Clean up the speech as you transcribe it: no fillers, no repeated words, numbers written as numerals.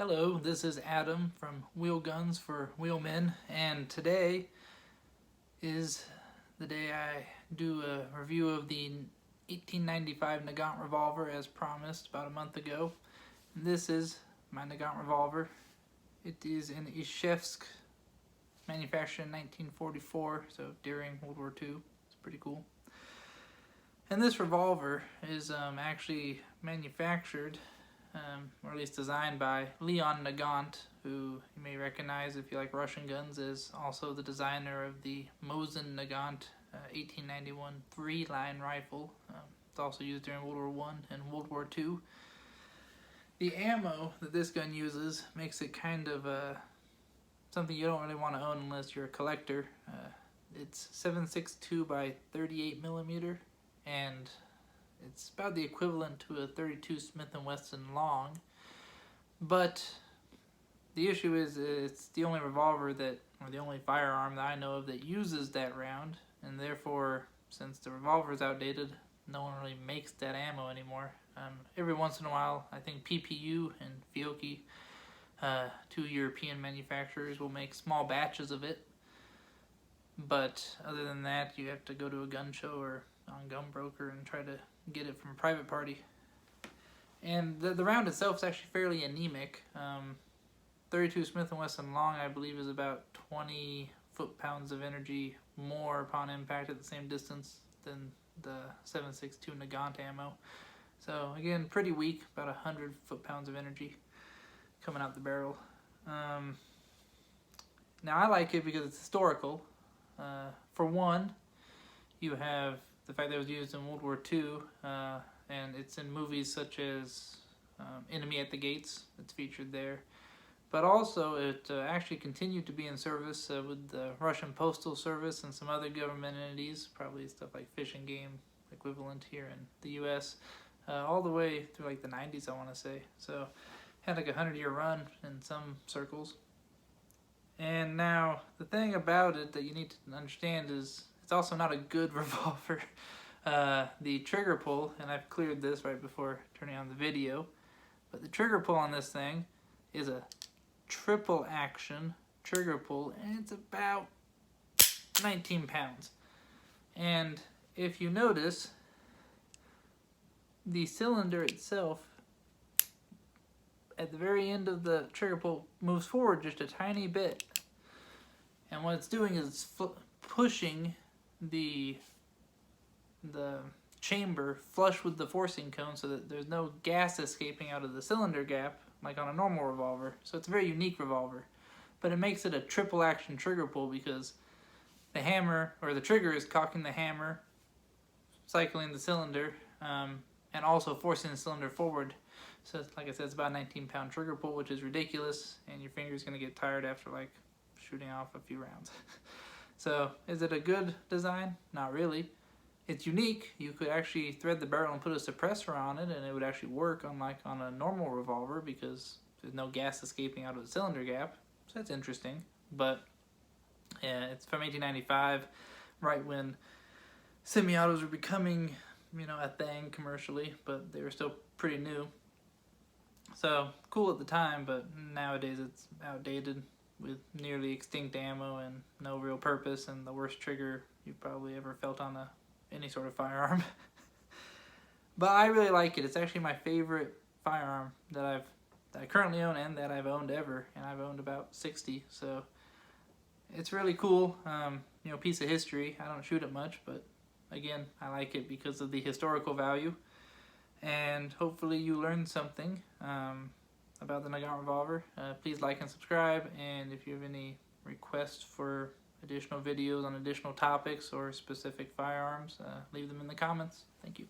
Hello, this is Adam from Wheel Guns for Wheelmen, and today is the day I do a review of the 1895 Nagant Revolver as promised about a month ago. And this is my Nagant Revolver. It is in Izhevsk, manufactured in 1944, so during World War II. It's pretty cool. And this revolver is actually manufactured or at least designed by Leon Nagant, who you may recognize if you like Russian guns, is also the designer of the Mosin Nagant 1891 3-line rifle. It's also used during World War I and World War II. The ammo that this gun uses makes it kind of something you don't really want to own unless you're a collector. It's 7.62 by 38 millimeter, and it's about the equivalent to a 32 Smith & Wesson Long, but the issue is it's the only revolver that, or the only firearm that I know of that uses that round, and therefore, since the revolver is outdated, no one really makes that ammo anymore. Every once in a while, I think PPU and Fiocchi, two European manufacturers, will make small batches of it, but other than that, you have to go to a gun show or on Gunbroker and try to get it from a private party. And the round itself is actually fairly anemic. 32 Smith & Wesson Long, I believe, is about 20 foot-pounds of energy more upon impact at the same distance than the 7.62 Nagant ammo. So again, pretty weak, about 100 foot-pounds of energy coming out the barrel. Now I like it because it's historical. For one, you have the fact that it was used in World War II, and it's in movies such as Enemy at the Gates, it's featured there. But also it actually continued to be in service with the Russian Postal Service and some other government entities, probably stuff like Fish and Game equivalent here in the US, all the way through like the 90s, I want to say. So had like a 100-year run in some circles. And now the thing about it that you need to understand is it's also not a good revolver. The trigger pull, and I've cleared this right before turning on the video, but the trigger pull on this thing is a triple action trigger pull, and it's about 19 pounds. And if you notice, the cylinder itself at the very end of the trigger pull moves forward just a tiny bit, and what it's doing is it's pushing the chamber flush with the forcing cone so that there's no gas escaping out of the cylinder gap like on a normal revolver. So it's a very unique revolver, but it makes it a triple action trigger pull because the hammer, or the trigger, is cocking the hammer, cycling the cylinder, and also forcing the cylinder forward. So like I said, it's about a 19-pound trigger pull, which is ridiculous, and your finger's going to get tired after like shooting off a few rounds. So is it a good design? Not really. It's unique. You could actually thread the barrel and put a suppressor on it, and it would actually work unlike on a normal revolver because there's no gas escaping out of the cylinder gap. So that's interesting. But yeah, it's from 1895, right when semi-autos were becoming, a thing commercially, but they were still pretty new. So cool at the time, but nowadays it's outdated with nearly extinct ammo and no real purpose, and the worst trigger you've probably ever felt on any sort of firearm. But I really like it. It's actually my favorite firearm that I currently own and that I've owned ever, and I've owned about 60. So it's really cool. Piece of history. I don't shoot it much, but again, I like it because of the historical value. And hopefully you learned something about the Nagant Revolver. Please like and subscribe, and if you have any requests for additional videos on additional topics or specific firearms, leave them in the comments. Thank you.